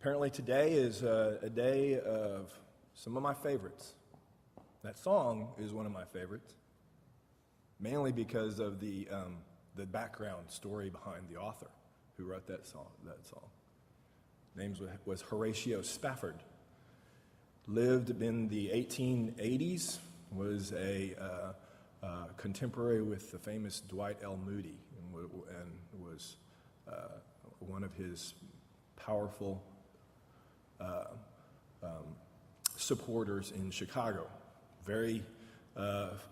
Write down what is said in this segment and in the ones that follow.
Apparently today is a day of some of my favorites. That song is one of my favorites, mainly because of the background story behind the author who wrote that song. Name was Horatio Spafford. Lived in the 1880s, was a contemporary with the famous Dwight L. Moody, and was one of his powerful supporters in Chicago. Very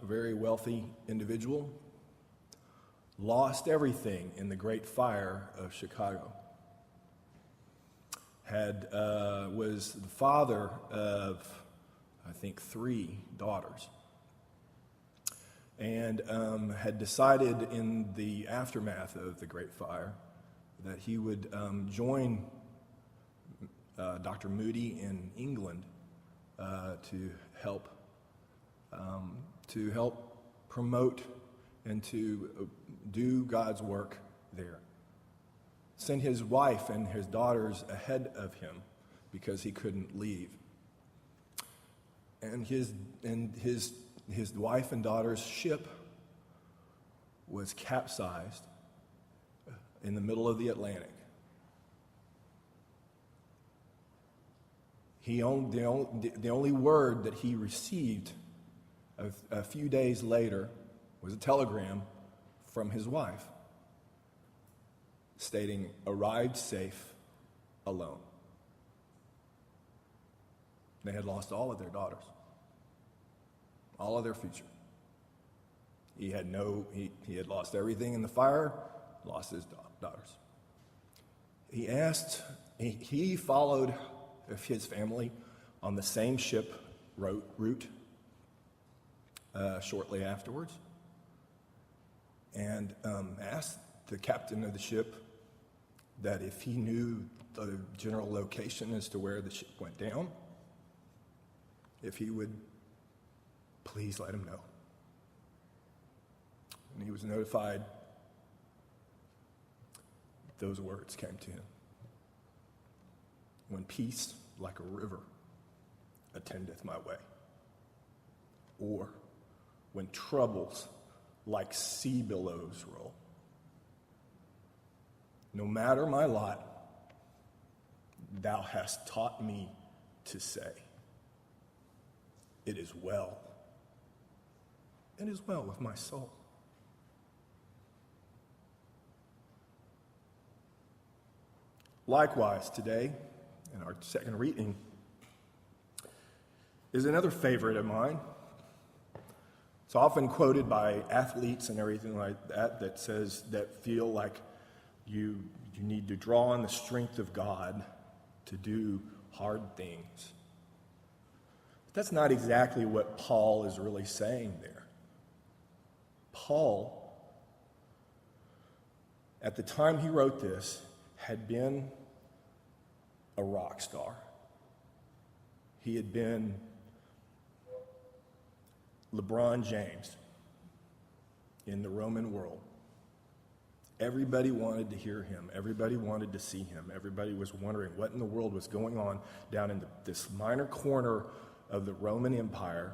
wealthy individual. Lost everything in the Great Fire of Chicago. Was the father of, I think, 3 daughters, and had decided in the aftermath of the Great Fire that he would join Dr. Moody in England to help promote and to do God's work there. Sent his wife and his daughters ahead of him because he couldn't leave. And his wife and daughter's ship was capsized in the middle of the Atlantic. The only word that he received a few days later was a telegram from his wife stating, "Arrived safe, alone." They had lost all of their daughters, all of their future. He had lost everything in the fire, lost his daughters. He followed his family on the same ship route shortly afterwards, and asked the captain of the ship that if he knew the general location as to where the ship went down, if he would please let him know. And he was notified. Those words came to him. "When peace like a river attendeth my way, or when troubles like sea billows roll, no matter my lot, thou hast taught me to say, it is well. It is well with my soul." Likewise, today, in our second reading, is another favorite of mine. It's often quoted by athletes and everything like that says that feel like you need to draw on the strength of God to do hard things. But that's not exactly what Paul is really saying there. Paul, at the time he wrote this, had been a rock star. He had been LeBron James in the Roman world. Everybody wanted to hear him. Everybody wanted to see him. Everybody was wondering what in the world was going on down in this minor corner of the Roman Empire,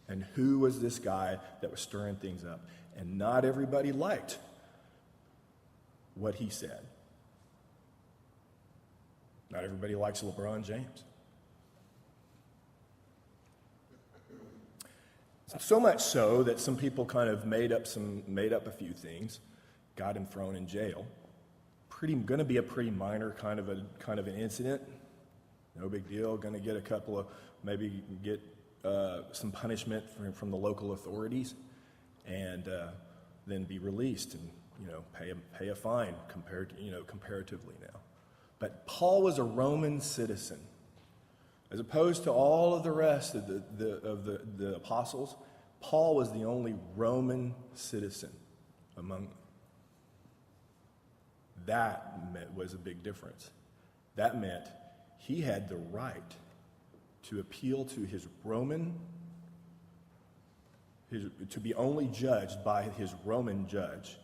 and who was this guy that was stirring things up. And not everybody liked what he said. Not everybody likes LeBron James. So much so that some people kind of made up a few things, got him thrown in jail. Going to be a pretty minor kind of an incident. No big deal. Going to get a couple of, maybe get some punishment from the local authorities, and then be released and pay a fine comparatively now. But Paul was a Roman citizen, as opposed to all of the rest of the apostles. Paul was the only Roman citizen among them. That was a big difference. That meant he had the right to appeal to to be only judged by his Roman judge,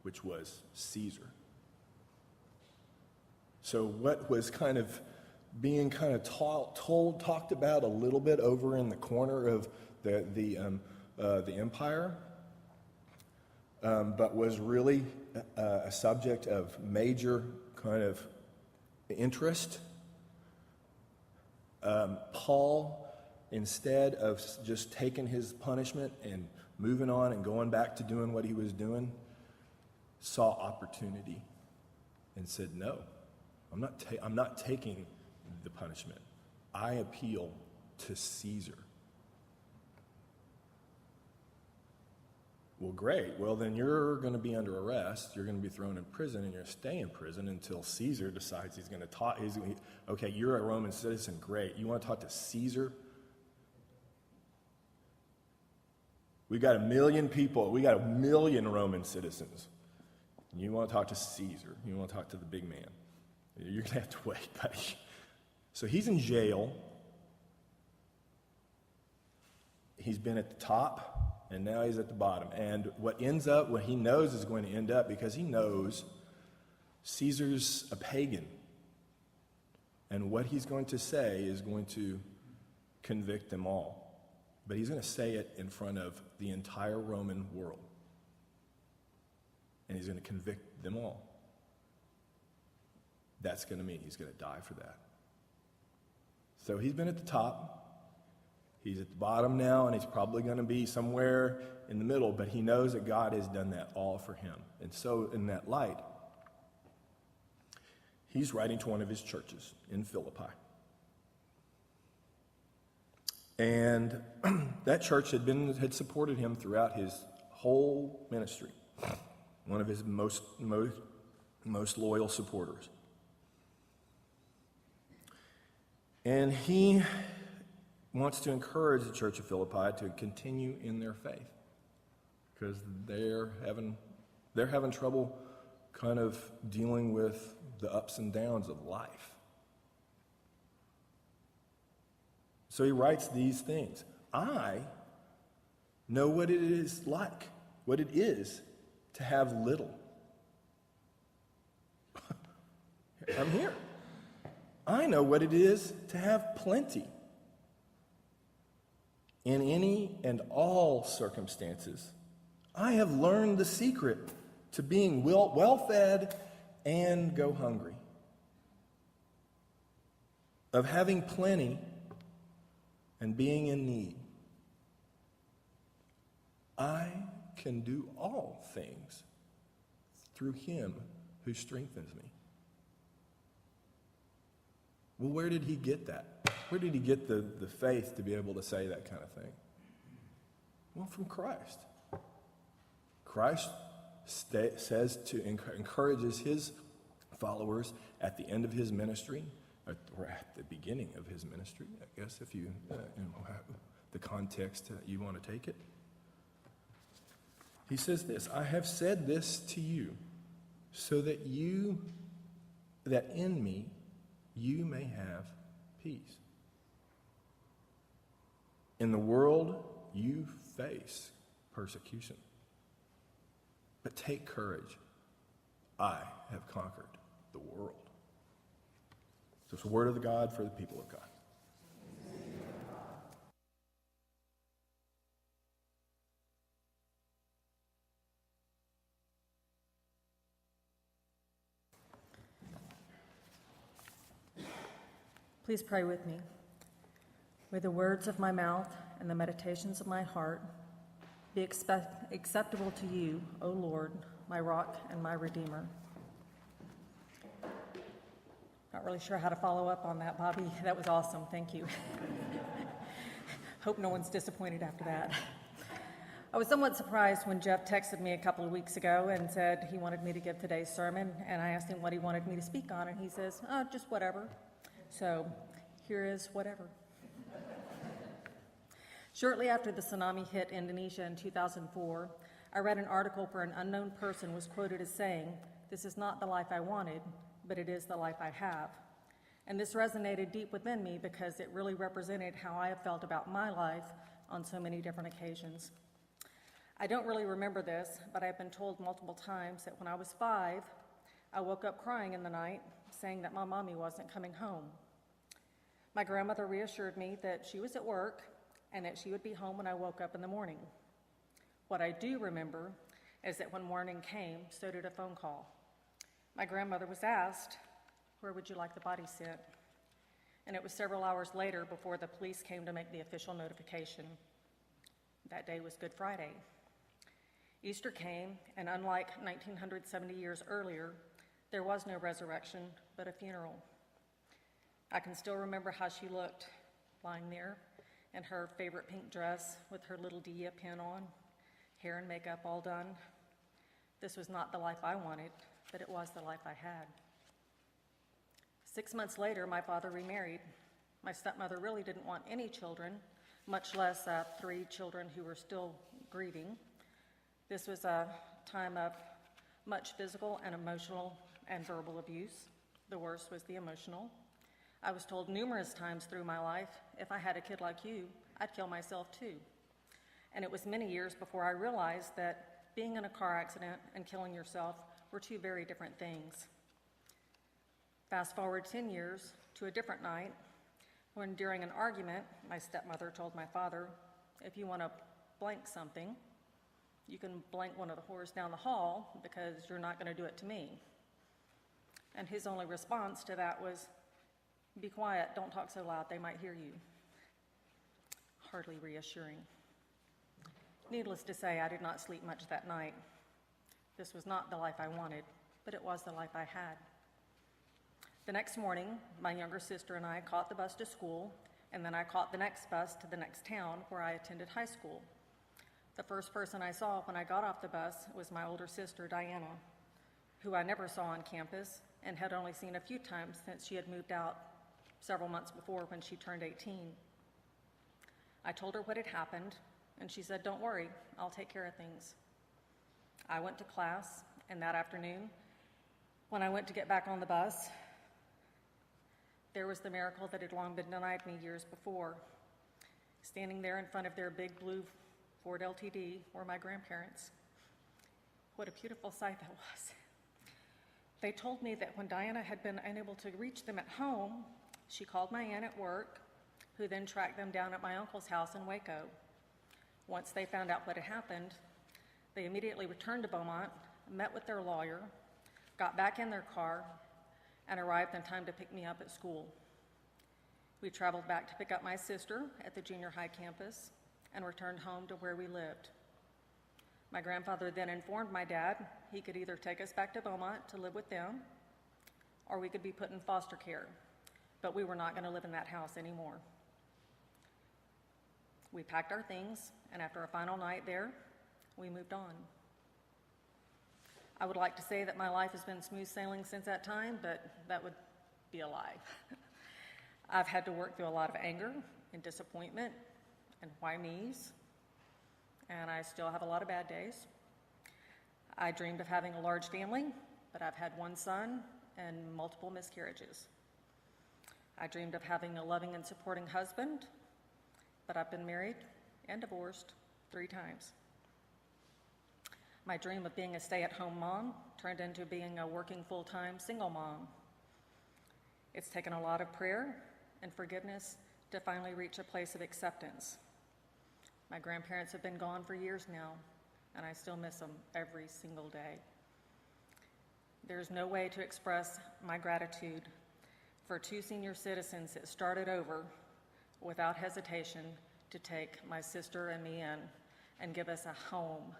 which was Caesar. So what was kind of being kind of talked about a little bit over in the corner of the empire, but was really a subject of major kind of interest. Paul, instead of just taking his punishment and moving on and going back to doing what he was doing, saw opportunity and said, no, I'm not taking the punishment. I appeal to Caesar. Well, great. Well, then you're going to be under arrest. You're going to be thrown in prison, and you're going to stay in prison until Caesar decides he's going to talk. Okay, you're a Roman citizen. Great. You want to talk to Caesar? We got 1 million people. We got 1 million Roman citizens. And you want to talk to Caesar. You want to talk to the big man. You're going to have to wait, buddy. So he's in jail. He's been at the top, and now he's at the bottom. And what he knows is going to end up, because he knows Caesar's a pagan. And what he's going to say is going to convict them all. But he's going to say it in front of the entire Roman world. And he's going to convict them all. That's going to mean he's going to die for that. So he's been at the top. He's at the bottom now, and he's probably going to be somewhere in the middle, but he knows that God has done that all for him. And so in that light, he's writing to one of his churches in Philippi. And that church had supported him throughout his whole ministry. One of his most loyal supporters. And he wants to encourage the church of Philippi to continue in their faith, because they're having trouble kind of dealing with the ups and downs of life. So he writes these things. I know what it is like, what it is to have little. I'm here. I know what it is to have plenty. In any and all circumstances, I have learned the secret to being well-fed and go hungry, of having plenty and being in need. I can do all things through him who strengthens me. Well, where did he get that? Where did he get the faith to be able to say that kind of thing? Well, from Christ. Christ encourages his followers at the end of his ministry, or at the beginning of his ministry, I guess, if you the context you want to take it. He says this, I have said this to you, so that in me you may have peace. In the world you face persecution. But take courage. I have conquered the world. So it's the word of God for the people of God. Please pray with me. May the words of my mouth and the meditations of my heart be acceptable to you, O Lord, my rock and my redeemer. Not really sure how to follow up on that, Bobby. That was awesome. Thank you. Hope no one's disappointed after that. I was somewhat surprised when Jeff texted me a couple of weeks ago and said he wanted me to give today's sermon, and I asked him what he wanted me to speak on, and he says, just whatever. So here is whatever. Shortly after the tsunami hit Indonesia in 2004, I read an article where an unknown person was quoted as saying, "This is not the life I wanted, but it is the life I have." And this resonated deep within me because it really represented how I have felt about my life on so many different occasions. I don't really remember this, but I've been told multiple times that when I was 5, I woke up crying in the night, saying that my mommy wasn't coming home. My grandmother reassured me that she was at work and that she would be home when I woke up in the morning. What I do remember is that when morning came, so did a phone call. My grandmother was asked, "Where would you like the body sent?" And it was several hours later before the police came to make the official notification. That day was Good Friday. Easter came, and unlike 1970 years earlier, there was no resurrection, but a funeral. I can still remember how she looked, lying there in her favorite pink dress with her little Dia pin on, hair and makeup all done. This was not the life I wanted, but it was the life I had. 6 months later, my father remarried. My stepmother really didn't want any children, much less 3 children who were still grieving. This was a time of much physical and emotional and verbal abuse. The worst was the emotional. I was told numerous times through my life, if I had a kid like you, I'd kill myself too. And it was many years before I realized that being in a car accident and killing yourself were 2 very different things. Fast forward 10 years to a different night when, during an argument, my stepmother told my father, "If you want to blank something, you can blank one of the whores down the hall because you're not going to do it to me." And his only response to that was, "Be quiet, don't talk so loud, they might hear you." Hardly reassuring. Needless to say, I did not sleep much that night. This was not the life I wanted, but it was the life I had. The next morning, my younger sister and I caught the bus to school, and then I caught the next bus to the next town where I attended high school. The first person I saw when I got off the bus was my older sister, Diana, who I never saw on campus and had only seen a few times since she had moved out several months before when she turned 18. I told her what had happened, and she said, "Don't worry, I'll take care of things." I went to class, and that afternoon, when I went to get back on the bus, there was the miracle that had long been denied me years before. Standing there in front of their big blue Ford LTD were my grandparents. What a beautiful sight that was. They told me that when Diana had been unable to reach them at home, she called my aunt at work, who then tracked them down at my uncle's house in Waco. Once they found out what had happened, they immediately returned to Beaumont, met with their lawyer, got back in their car, and arrived in time to pick me up at school. We traveled back to pick up my sister at the junior high campus and returned home to where we lived. My grandfather then informed my dad he could either take us back to Beaumont to live with them, or we could be put in foster care, but we were not going to live in that house anymore. We packed our things, and after a final night there, we moved on. I would like to say that my life has been smooth sailing since that time, but that would be a lie. I've had to work through a lot of anger and disappointment and why me's, and I still have a lot of bad days. I dreamed of having a large family, but I've had 1 son and multiple miscarriages. I dreamed of having a loving and supporting husband, but I've been married and divorced 3 times. My dream of being a stay-at-home mom turned into being a working full-time single mom. It's taken a lot of prayer and forgiveness to finally reach a place of acceptance. My grandparents have been gone for years now, and I still miss them every single day. There's no way to express my gratitude for 2 senior citizens that started over without hesitation to take my sister and me in and give us a home,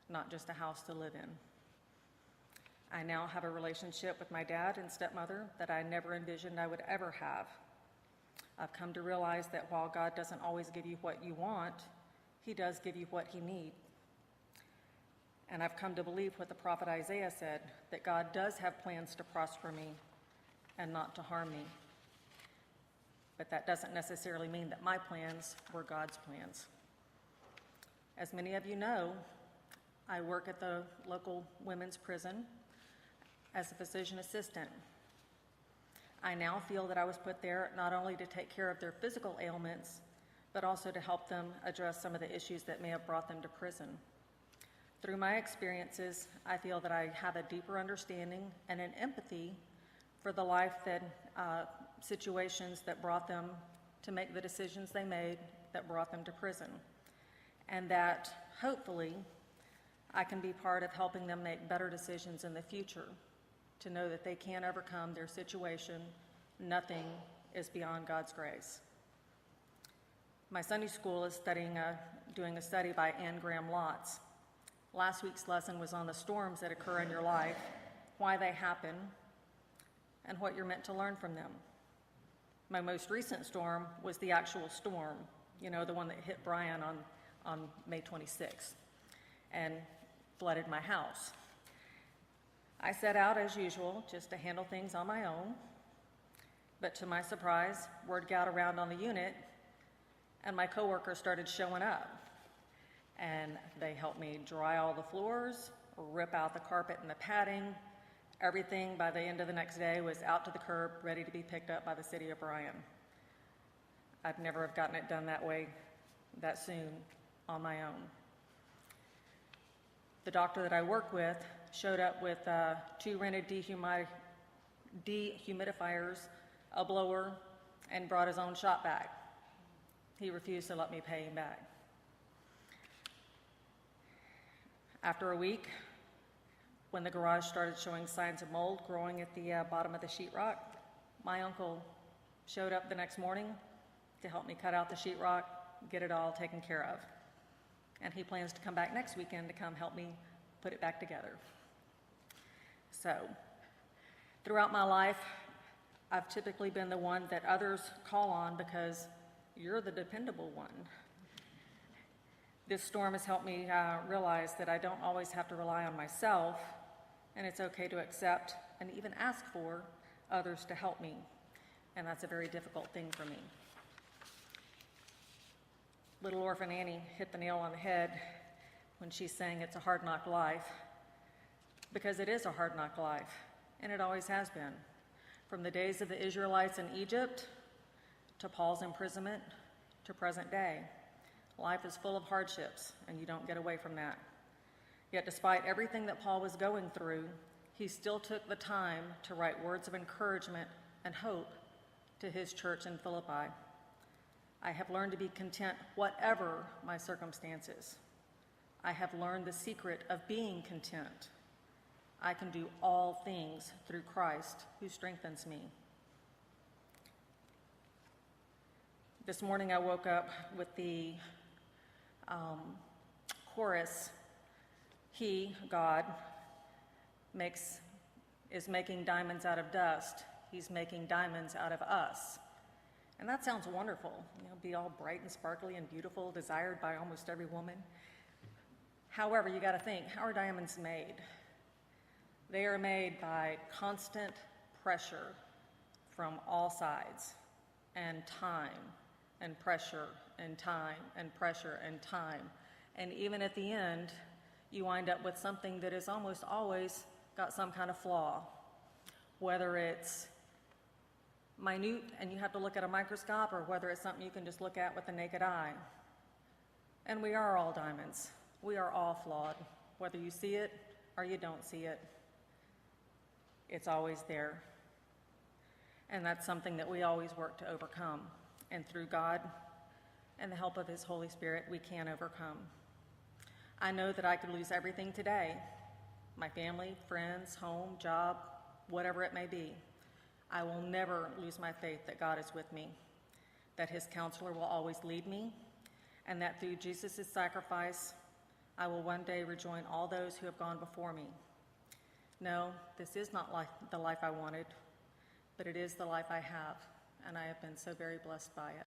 not just a house to live in. I now have a relationship with my dad and stepmother that I never envisioned I would ever have. I've come to realize that while God doesn't always give you what you want, he does give you what you need. And I've come to believe what the prophet Isaiah said, that God does have plans to prosper me and not to harm me. But that doesn't necessarily mean that my plans were God's plans. As many of you know, I work at the local women's prison as a physician assistant. I now feel that I was put there not only to take care of their physical ailments, but also to help them address some of the issues that may have brought them to prison. Through my experiences, I feel that I have a deeper understanding and an empathy for the life that situations that brought them to make the decisions they made that brought them to prison. And that, hopefully, I can be part of helping them make better decisions in the future, to know that they can overcome their situation. Nothing is beyond God's grace. My Sunday school is doing a study by Anne Graham Lotz. Last week's lesson was on the storms that occur in your life, why they happen, and what you're meant to learn from them. My most recent storm was the actual storm, the one that hit Brian on May 26th and flooded my house. I set out as usual just to handle things on my own, but to my surprise, word got around on the unit and my coworkers started showing up. And they helped me dry all the floors, rip out the carpet and the padding. Everything by the end of the next day was out to the curb, ready to be picked up by the city of Bryan. I'd never have gotten it done that way, that soon, on my own. The doctor that I work with showed up with 2 rented dehumidifiers, a blower, and brought his own shop vac. He refused to let me pay him back. After a week, when the garage started showing signs of mold growing at the bottom of the sheetrock, my uncle showed up the next morning to help me cut out the sheetrock, get it all taken care of. And he plans to come back next weekend to come help me put it back together. So, throughout my life, I've typically been the one that others call on because you're the dependable one. This storm has helped me realize that I don't always have to rely on myself, and it's okay to accept and even ask for others to help me, and that's a very difficult thing for me. Little orphan Annie hit the nail on the head when she's saying it's a hard knock life, because it is a hard knock life, and it always has been. From the days of the Israelites in Egypt, to Paul's imprisonment, to present day. Life is full of hardships, and you don't get away from that. Yet despite everything that Paul was going through, he still took the time to write words of encouragement and hope to his church in Philippi. I have learned to be content whatever my circumstances. I have learned the secret of being content. I can do all things through Christ who strengthens me. This morning I woke up with the chorus, He, God, is making diamonds out of dust. He's making diamonds out of us. And that sounds wonderful, be all bright and sparkly and beautiful, desired by almost every woman. However, you got to think, how are diamonds made? They are made by constant pressure from all sides, and time, and pressure, and time, and pressure, and time. And even at the end, you wind up with something that is almost always got some kind of flaw, whether it's minute and you have to look at a microscope, or whether it's something you can just look at with the naked eye. And we are all diamonds. We are all flawed. Whether you see it or you don't see it, it's always there. And that's something that we always work to overcome. And through God and the help of His Holy Spirit, we can overcome. I know that I could lose everything today, my family, friends, home, job, whatever it may be. I will never lose my faith that God is with me, that His counselor will always lead me, and that through Jesus' sacrifice, I will one day rejoin all those who have gone before me. No, this is not the life I wanted, but it is the life I have, and I have been so very blessed by it.